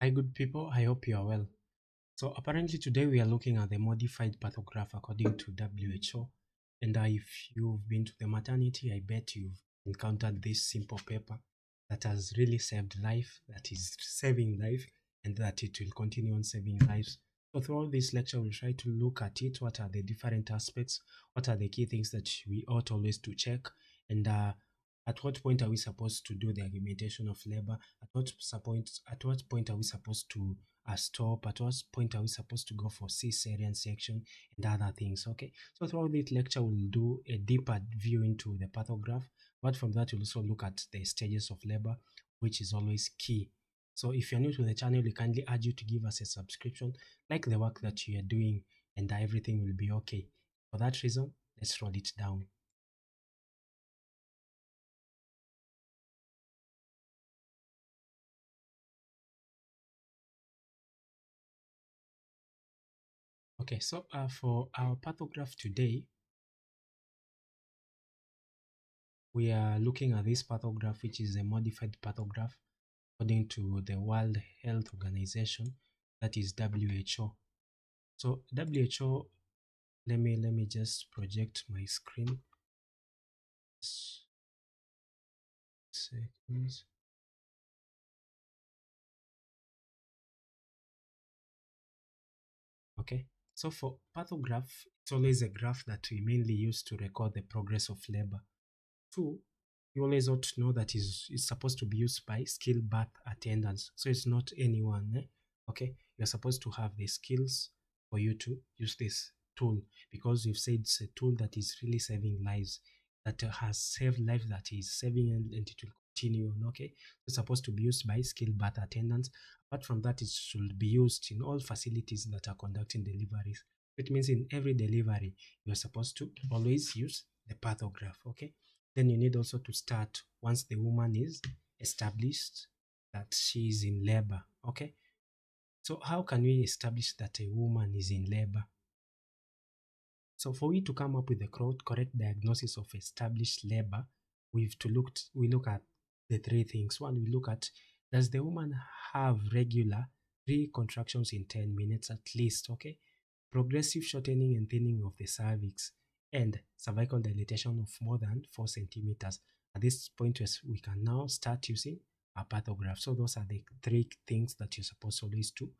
Hi, good people. I hope you are well. So, apparently, today we are looking at the modified partograph according to WHO. And if you've been to the maternity, I bet you've encountered this simple paper that has really saved life, that is saving life, and that it will continue on saving lives. So, throughout this lecture, we'll try to look at it. What are the different aspects? What are the key things that we ought always to check? And at what point are we supposed to do the augmentation of labor? At what point are we supposed to stop? At what point are we supposed to go for cesarean section and other things? Okay, so throughout this lecture, we'll do a deeper view into the pathograph. But from that, we'll also look at the stages of labor, which is always key. So if you're new to the channel, we kindly urge you to give us a subscription, like the work that you are doing, and everything will be okay. For that reason, let's roll it down. Okay, so for our pathograph today, we are looking at this pathograph, which is a modified pathograph according to the World Health Organization, that is WHO. So WHO, let me just project my screen. Seconds. Okay, so for pathograph, it's always a graph that we mainly use to record the progress of labor. Two, you always ought to know that it's supposed to be used by skilled birth attendants. So it's not anyone. Okay, you're supposed to have the skills for you to use this tool, because we've said it's a tool that is really saving lives, that has saved lives, that is saving, and it will continue on. Okay, it's supposed to be used by skilled birth attendants. Apart from that, it should be used in all facilities that are conducting deliveries. It means in every delivery, you're supposed to always use the pathograph. Okay, then you need also to start once the woman is established that she is in labor. Okay, so how can we establish that a woman is in labor? So for we to come up with the correct diagnosis of established labor, we look at the three things. One, we look at, does the woman have regular 3 contractions in 10 minutes at least? Okay, progressive shortening and thinning of the cervix, and cervical dilatation of more than 4 centimeters. At this point, we can now start using a pathograph. So those are the three things that you're supposed always to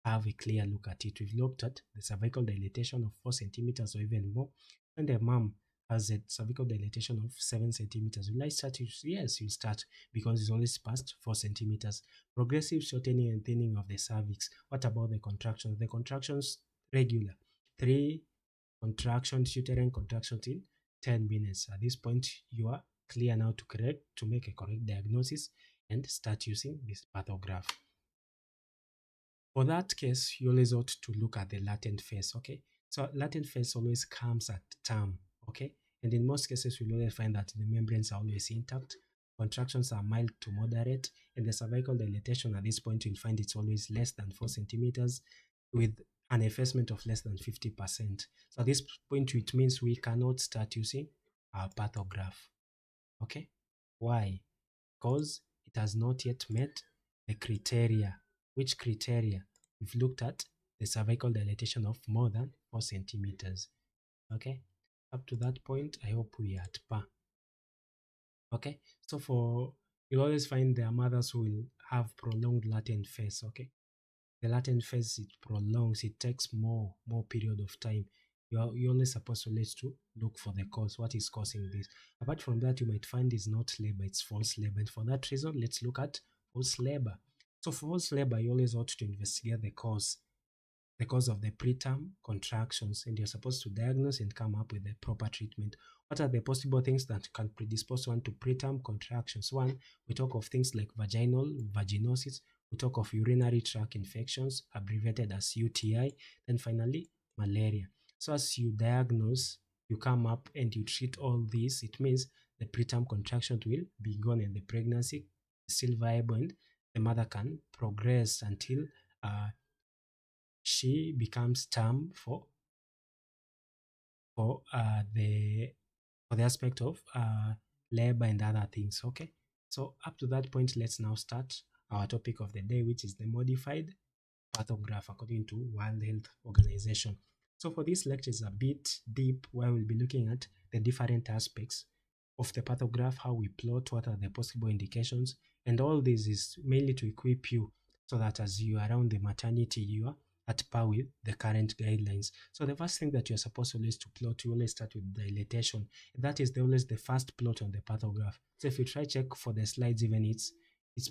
have a clear look at it. We've looked at the cervical dilatation of 4 centimeters or even more, and the mom has a cervical dilatation of 7 centimeters. Will I start? Yes, you'll start, because it's always past 4 centimeters. Progressive shortening and thinning of the cervix. What about the contractions? The contractions regular. 3 contractions, uterine contractions in 10 minutes. At this point, you are clear now to make a correct diagnosis and start using this pathograph. For that case, you always ought to look at the latent phase. Okay, so latent phase always comes at term. Okay, and in most cases, you'll always find that the membranes are always intact, contractions are mild to moderate, and the cervical dilatation at this point, you'll find it's always less than 4 centimeters with an effacement of less than 50%. So at this point, it means we cannot start using our pathograph. Okay, why? Because it has not yet met the criteria. Which criteria? We've looked at the cervical dilatation of more than 4 centimeters. Okay, up to that point, I hope we are at par. Okay, so you'll always find there are mothers who will have prolonged latent phase. Okay, the latent phase, it prolongs, it takes more period of time. You're only supposed to look for the cause, what is causing this. Apart from that, you might find it's not labor, it's false labor, and for that reason, let's look at false labor. So for false labor, you always ought to investigate the cause of the preterm contractions, and you're supposed to diagnose and come up with the proper treatment. What are the possible things that can predispose one to preterm contractions? One, we talk of things like vaginosis, we talk of urinary tract infections, abbreviated as UTI, then finally malaria. So as you diagnose, you come up and you treat all these, it means the preterm contractions will be gone and the pregnancy is still viable, and the mother can progress until she becomes term for the aspect of labor and other things. Okay, so up to that point, let's now start our topic of the day, which is the modified partograph according to World Health Organization. So for this lecture is a bit deep, where we'll be looking at the different aspects of the partograph, how we plot, what are the possible indications, and all this is mainly to equip you so that as you are around the maternity, you are at par with the current guidelines. So the first thing that you're supposed always to plot, you always start with dilatation. That is always the first plot on the partograph. So if you try check for the slides, even it's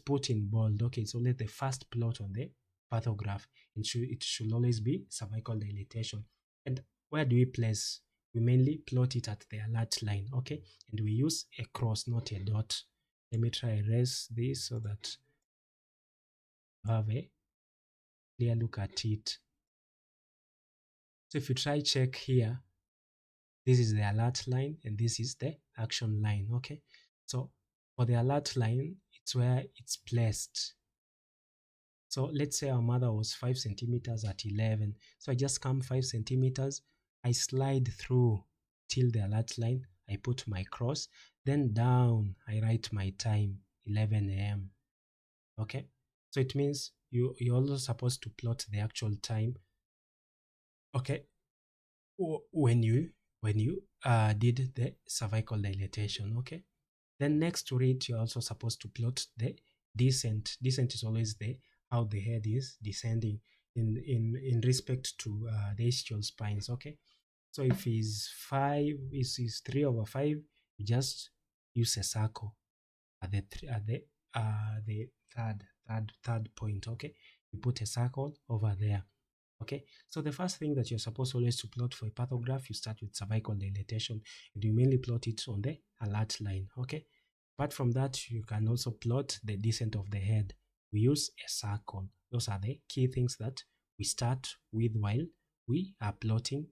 put in bold. Okay, it's only the first plot on the partograph. It should always be cervical dilatation. And where do we place? We mainly plot it at the alert line, okay? And we use a cross, not a dot. Let me try erase this so that you have a clear look at it. So if you try check here, this is the alert line and this is the action line, okay? So for the alert line, it's where it's placed. So let's say our mother was 5 centimeters at 11. So I just come 5 centimeters, I slide through till the alert line, I put my cross, then down, I write my time, 11 a.m. Okay, so it means you're also supposed to plot the actual time, okay, when you did the cervical dilatation, okay. Then next to it, you're also supposed to plot the descent. Descent is always how the head is descending in respect to the ischial spines, okay. So if is 3/5, you just use a circle at the third point, okay. You put a circle over there, okay. So the first thing that you're supposed always to plot for a partograph, you start with cervical dilatation and you mainly plot it on the alert line, okay. Apart from that, you can also plot the descent of the head. We use a circle. Those are the key things that we start with while we are plotting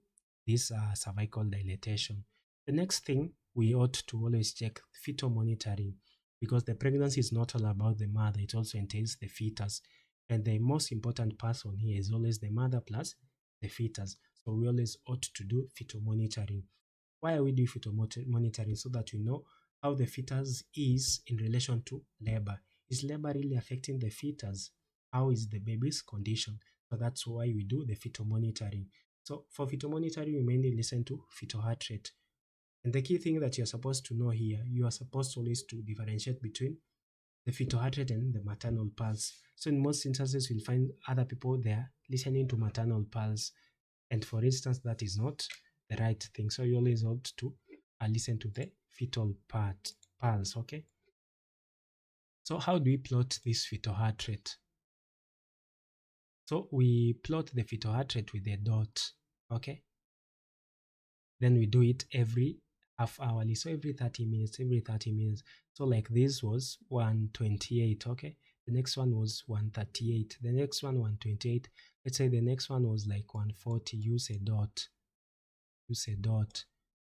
this cervical dilatation. The next thing, we ought to always check fetal monitoring, because the pregnancy is not all about the mother, it also entails the fetus. And the most important person here is always the mother plus the fetus. So we always ought to do fetal monitoring. Why are we doing fetal monitoring? So that we know how the fetus is in relation to labor. Is labor really affecting the fetus? How is the baby's condition? So that's why we do the fetal monitoring. So for fetal monitoring, we mainly listen to fetal heart rate. And the key thing that you're supposed to know here, you are supposed always to differentiate between the fetal heart rate and the maternal pulse. So in most instances, you'll find other people there listening to maternal pulse. And for instance, that is not the right thing. So you always ought to listen to the fetal pulse, okay? So how do we plot this fetal heart rate? So we plot the fetal heart rate with a dot, okay? Then we do it every half hourly, so every 30 minutes. So like this was 128, okay? The next one was 138, the next one 128. Let's say the next one was like 140, use a dot.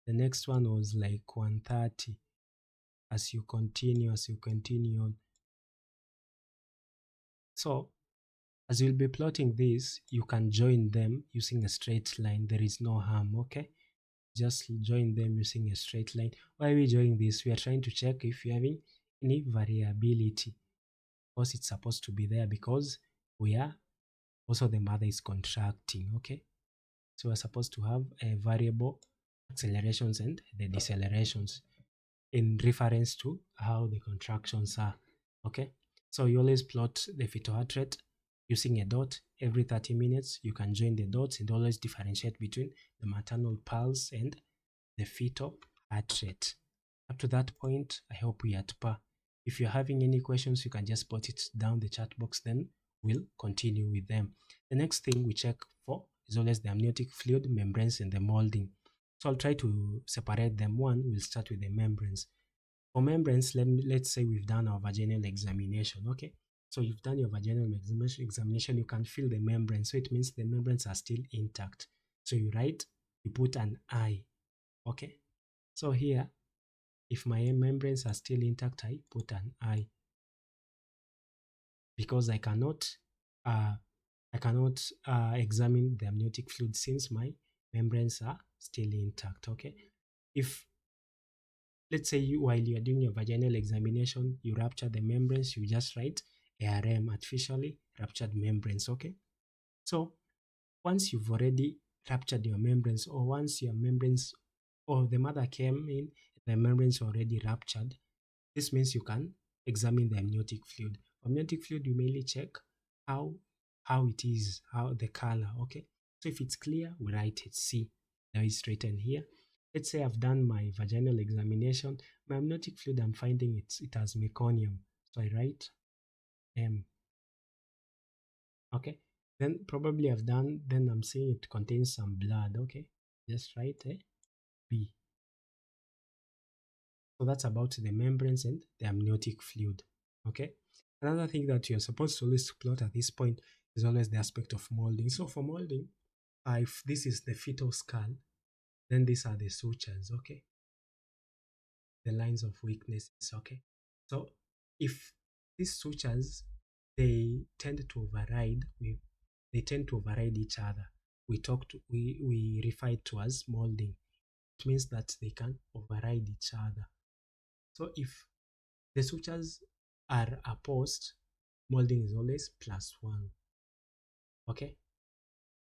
The next one was like 130. As you continue on. So as you'll be plotting this, you can join them using a straight line. There is no harm, okay? Just join them using a straight line. Why are we doing this? We are trying to check if you're having any variability. Of course, it's supposed to be there because we are also the mother is contracting, okay? So we're supposed to have a variable accelerations and the decelerations in reference to how the contractions are, okay? So you always plot the fetal heart rate using a dot. Every 30 minutes, you can join the dots and always differentiate between the maternal pulse and the fetal heart rate. Up to that point, I hope we are at par. If you're having any questions, you can just put it down the chat box, then we'll continue with them. The next thing we check for is always the amniotic fluid, membranes, and the molding. So I'll try to separate them. One, we'll start with the membranes. For membranes, let's say we've done our vaginal examination, okay? So you've done your vaginal examination, you can feel the membrane. So it means the membranes are still intact. So you put an I, okay? So here, if my membranes are still intact, I put an I, because I cannot examine the amniotic fluid since my membranes are still intact, okay? If let's say while you are doing your vaginal examination, you rupture the membranes, you just write ARM, artificially ruptured membranes. Okay, so once you've already ruptured your membranes, or once your membranes or the mother came in, the membranes already ruptured, this means you can examine the amniotic fluid. Amniotic fluid, you mainly check how it is, how the color. Okay, so if it's clear, we write it C. Now it's written here. Let's say I've done my vaginal examination. My amniotic fluid, I'm finding it has meconium, so I write M. Okay, then probably then I'm seeing it contains some blood. Okay, just write B. So that's about the membranes and the amniotic fluid. Okay, another thing that you're supposed to always plot at this point is always the aspect of molding. So for molding, if this is the fetal skull, then these are the sutures. Okay, the lines of weaknesses. Okay, so if these sutures, they tend to override each other. We refer to as molding. It means that they can override each other. So if the sutures are opposed, molding is always +1. Okay,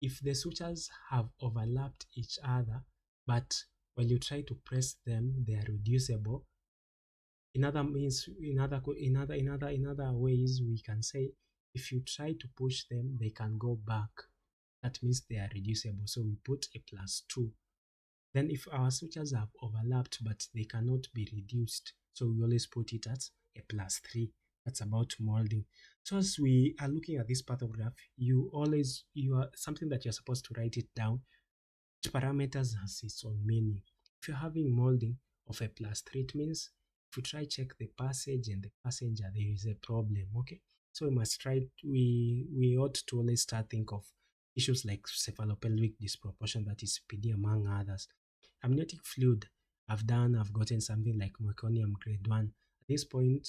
if the sutures have overlapped each other, but when you try to press them, they are reducible. In other ways, we can say if you try to push them, they can go back. That means they are reducible. So we put a +2. Then if our sutures have overlapped but they cannot be reduced, so we always put it at a +3. That's about molding. So as we are looking at this pathograph, you are something that you're supposed to write it down. Each parameters has its own meaning. If you're having molding of a +3, it means if you try check the passage and the passenger, there is a problem. Okay, so we ought to always start think of issues like cephalopelvic disproportion, that is PD, among others. Amniotic fluid, I've gotten something like Meconium grade 1. At this point,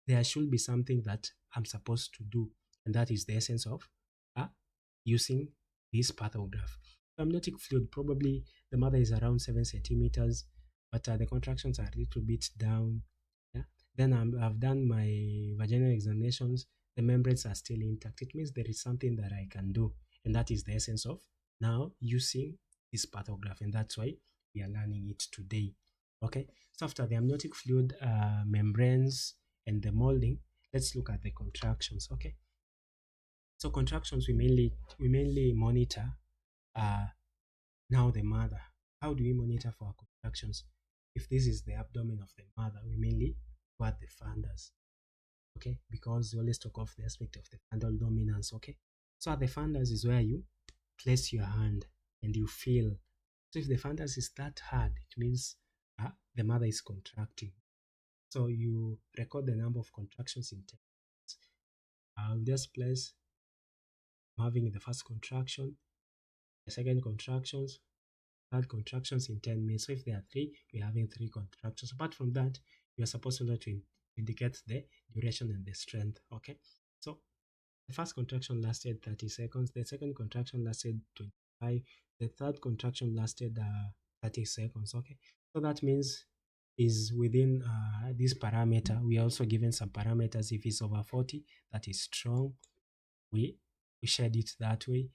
there should be something that I'm supposed to do, and that is the essence of using this pathograph. Amniotic fluid, probably the mother is around 7 centimeters, but the contractions are a little bit down. Yeah. Then I've done my vaginal examinations. The membranes are still intact. It means there is something that I can do, and that is the essence of now using this pathograph, and that's why we are learning it today. Okay, so after the amniotic fluid, membranes, and the molding, let's look at the contractions. Okay, so contractions, we mainly monitor now the mother. How do we monitor for our contractions? If this is the abdomen of the mother, we mainly go at the fundus. Okay, because we always talk of the aspect of the fundal dominance. Okay, so at the fundus is where you place your hand and you feel. So if the fundus is that hard, it means the mother is contracting. So you record the number of contractions in 10 minutes. I'll just place, I'm having the first contraction, the second contractions, third contractions in 10 minutes. So if there are 3, we're having 3 contractions. Apart from that, you're supposed to indicate the duration and the strength. Okay, so the first contraction lasted 30 seconds, the second contraction lasted 25, the third contraction lasted 30 seconds. Okay, so that means is within this parameter. We are also given some parameters. If it's over 40, that is strong, we shed it that way.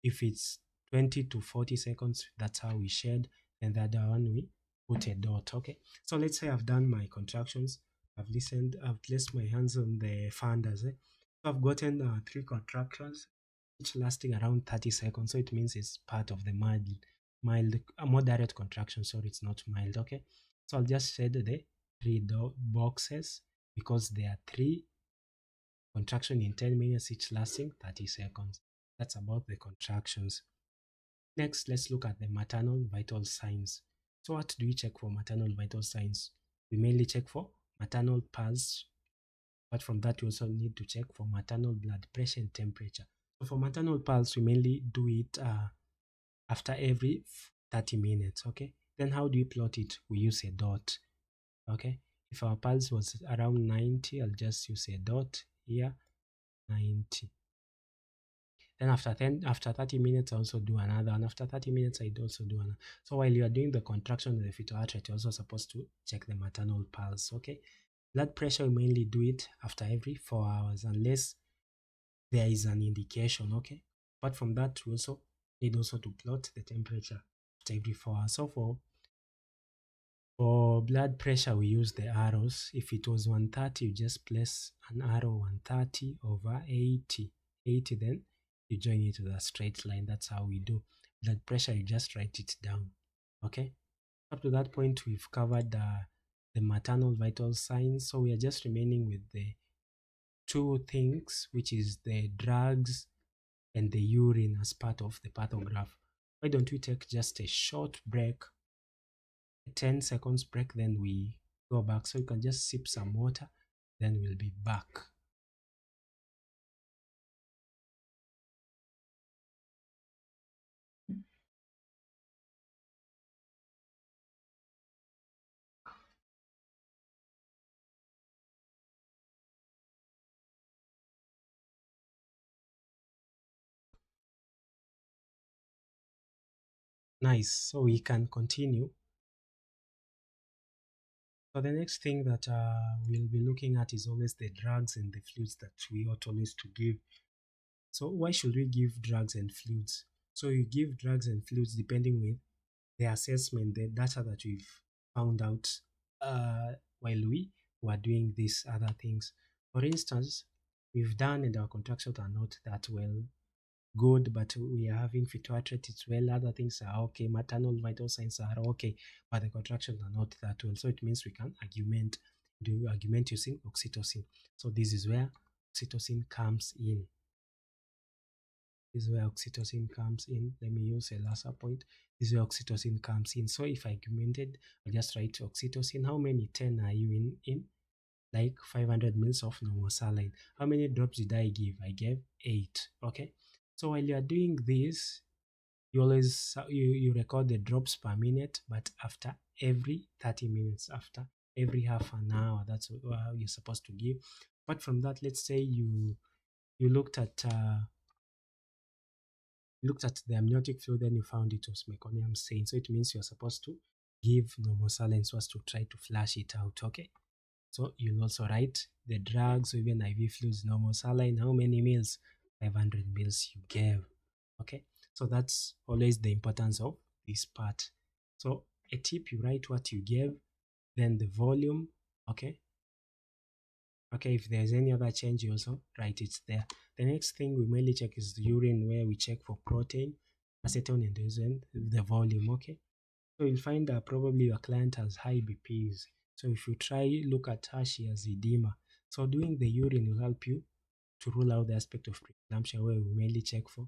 If it's 20 to 40 seconds, that's how we shed, and the other one we put a dot. Okay, so let's say I've done my contractions, I've placed my hands on the fundus. So I've gotten 3 contractions, each lasting around 30 seconds. So it means it's part of the moderate contraction. Sorry, it's not mild. Okay, so I'll just shed the 3 boxes because there are 3 contraction in 10 minutes, each lasting 30 seconds. That's about the contractions. Next, let's look at the maternal vital signs. So what do we check for maternal vital signs? We mainly check for maternal pulse. Apart from that, we also need to check for maternal blood pressure and temperature. So for maternal pulse, we mainly do it after every 30 minutes. Okay, then how do we plot it? We use a dot. Okay, if our pulse was around 90, I'll just use a dot here, 90. Then after 30 minutes, I also do another, and after 30 minutes, I also do another. So while you are doing the contraction of the fetal heart rate, you're also supposed to check the maternal pulse. Okay, Blood pressure, we mainly do it after every 4 hours unless there is an indication, okay? Apart from that, we also need also to plot the temperature after every 4 hours. So for blood pressure, we use the arrows. If it was 130, you just place an arrow 130 over 80. 80, then you join it to the straight line. That's how we do. Blood pressure, you just write it down. Okay? Up to that point, we've covered the maternal vital signs. So we are just remaining with the two things, which is the drugs and the urine as part of the pathograph. Why don't we take just a short break, a 10 seconds break, then we go back. So you can just sip some water, then we'll be back. Nice. So we can continue. So the next thing that we'll be looking at is always the drugs and the fluids that we ought always to give. So why should we give drugs and fluids? So you give drugs and fluids depending with the assessment, the data that we've found out while we were doing these other things. For instance, we've done and our contractions are not that well good, but we are having fetal heart rate, it's well, other things are okay, maternal vital signs are okay, but the contractions are not that well. So it means we can do argument using oxytocin. So this is where oxytocin comes in. This is where oxytocin comes in. Let me use a laser point. This is where oxytocin comes in. So if I augmented, I'll just write oxytocin. How many 10 are you in? Like 500 mils of normal saline. How many drops did I give? I gave 8. Okay. So while you are doing this, you always you record the drops per minute, but after every 30 minutes, after every half an hour, that's what you're supposed to give. But from that, let's say you looked at the amniotic fluid, then you found it was Meconium stain. So it means you're supposed to give normal saline so as to try to flush it out. Okay. So you'll also write the drugs or even IV fluids, normal saline, how many mils? 500 mils you gave. Okay. So that's always the importance of this part. So a tip, you write what you gave, then the volume. Okay. Okay, if there's any other change, you also write it there. The next thing we mainly check is the urine, where we check for protein, acetone, and the volume. Okay, so you'll find that probably your client has high BPs. So if you try look at her, she has edema. So doing the urine will help you to rule out the aspect of preeclampsia, where we mainly check for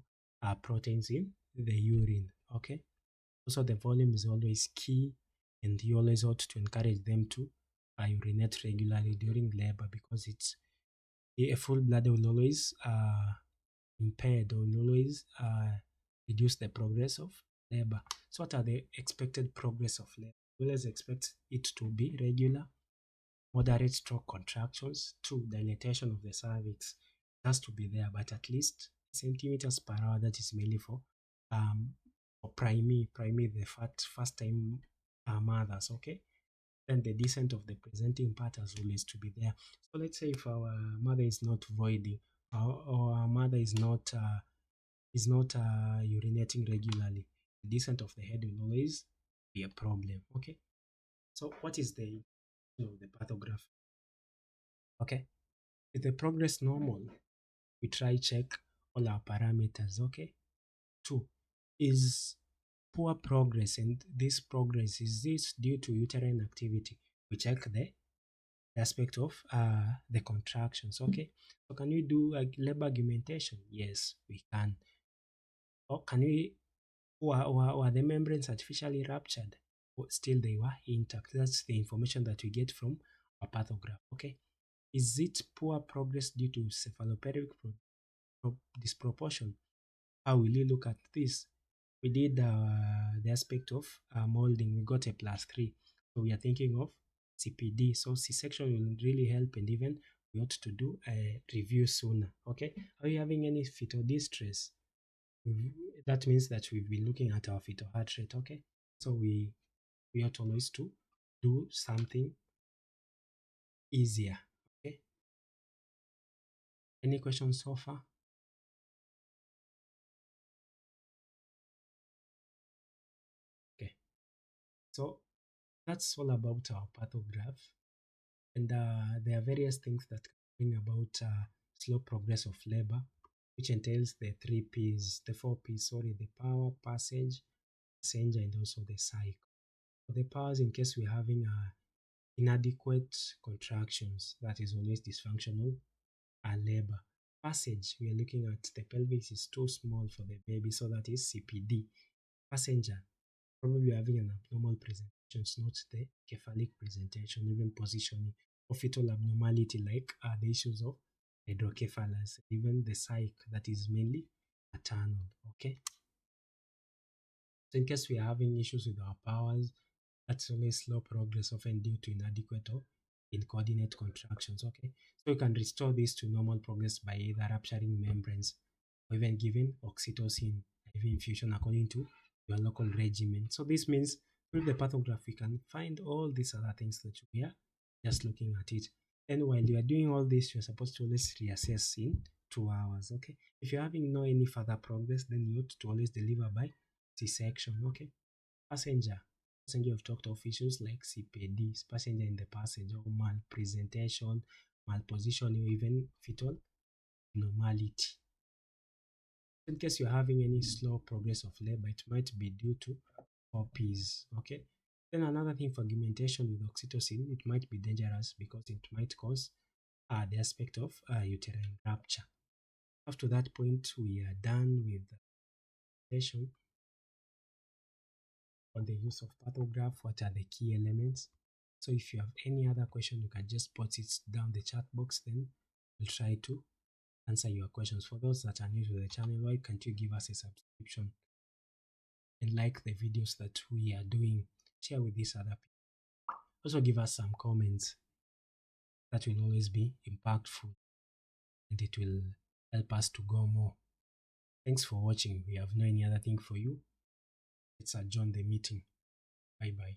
proteins in the urine. Okay, also the volume is always key, and you always ought to encourage them to urinate regularly during labor, because it's a full bladder will always impaired or will always reduce the progress of labor. So what are the expected progress of labor? We always expect it to be regular, moderate stroke contractions, 2, dilatation of the cervix. It has to be there, but at least centimeters per hour. That is mainly for primary, the first time mothers. Okay, then the descent of the presenting part has always to be there. So let's say if our mother is not voiding, or our mother is not urinating regularly, the descent of the head will always be a problem. Okay, so what is the pathograph? Okay, is the progress normal? We try check all our parameters. Okay, 2, is poor progress, and this progress, is this due to uterine activity? We check the aspect of the contractions. Okay, so can we do labor augmentation? Yes, we can. Or can we, were the membranes artificially ruptured? Or still they were intact? That's the information that we get from a pathograph. Okay, is it poor progress due to cephalopelvic disproportion? How will you look at this? We did the aspect of molding. We got a +3. So we are thinking of CPD. So C-section will really help, and even we ought to do a review sooner. Okay. Are you having any fetal distress? That means that we've been looking at our fetal heart rate. Okay. So we ought always to do something easier. Okay. Any questions so far? Okay. So that's all about our pathograph. And there are various things that can bring about slow progress of labor, which entails the three P's, the four P's, sorry, the power, passage, passenger, and also the cycle. For the powers, in case we're having inadequate contractions, that is always dysfunctional labor. Passage, we are looking at the pelvis is too small for the baby, so that is CPD. Passenger, probably having an abnormal presentation, not the cephalic presentation, even positioning or fetal abnormality like the issues of hydrocephalus, even the psych that is mainly maternal. Okay. So in case we are having issues with our powers, that's always slow progress, often due to inadequate or incoordinate contractions. Okay. So you can restore this to normal progress by either rupturing membranes or even giving oxytocin IV infusion according to your local regimen. So this means with the pathograph, we can find all these other things that we are just looking at it. And while you are doing all this, you're supposed to always reassess in 2 hours. Okay. If you're having no any further progress, then you ought to always deliver by C-section. Okay. Passenger. Passenger, we've talked of issues like CPD, passenger in the passage, or malpresentation, malpositioning, or even fetal abnormality. In case you're having any slow progress of labor, it might be due to P's. Okay. Then another thing for augmentation with oxytocin, it might be dangerous because it might cause the aspect of uterine rupture. Up to that point, we are done with the session on the use of pathograph. What are the key elements? So if you have any other question, you can just put it down the chat box. Then we'll try to answer your questions. For those that are new to the channel, why can't you give us a subscription and like the videos that we are doing? Share with these other people. Also give us some comments. That will always be impactful and it will help us to go more. Thanks for watching. We have no any other thing for you. Let's adjourn the meeting. Bye bye.